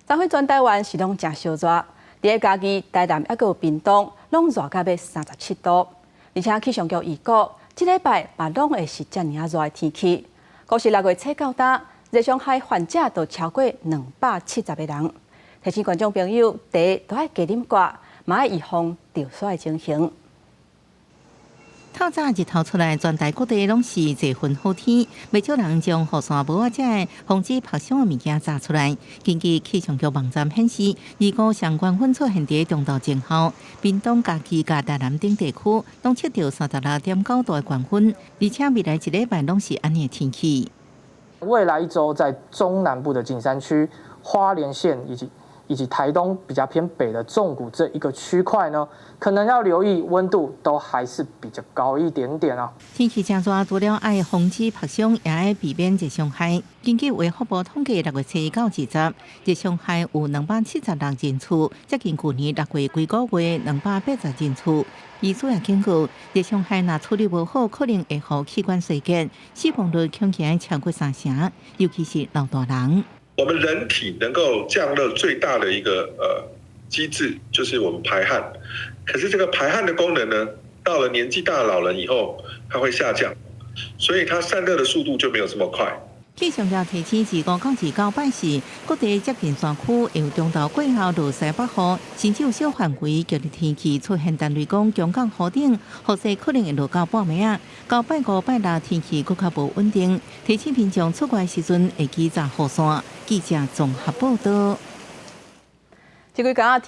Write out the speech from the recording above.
昨昏全台湾是拢真烧热，第一家己台南还有屏东，拢热到要37度，而且气象局预告，这礼拜嘛拢会是遮尔热的天气。估计6月初到达，热伤害患者都超过270个人。提醒观众朋友，茶都要加啉寡，嘛要预防着暑的情形。透早日头出来，全台各地拢是热昏好天，不少人将雨伞帽啊，这的防止晒伤的物件砸出来。根据气象局网站显示，如果相关喷出现伫中度前后，屏东嘉义、甲台南等地区拢测到36.9度的高温，而且未来一礼拜拢是安尼的天气。未来1周，在中南部的景山区、花莲县以及台东比较偏北的纵谷这一个区块呢，可能要留意温度都还是比较高一点点啊。天气真热，除了爱防止晒伤，也爱避免热伤害。根据卫福部统计，6月初到20，热伤害有276人次，接近去年6月几个月280人次。医师也警告，热伤害若处理无好，可能会予器官衰竭，死亡率恐惊超过3成，尤其是老大人。我们人体能够降热最大的一个机制就是我们排汗，可是这个排汗的功能呢，到了年纪大的老人以后，它会下降，所以它散热的速度就没有这么快。气象局提醒，15到29拜四，各地接近山区会有中到季候落西北雨，甚至有小范围剧烈天气出现单雷公、强降雨顶，雨势可能会落到半暝啊。到拜5、拜6天气更较无稳定，提醒民众出外时阵会记查雨伞。记者综合报道。这几天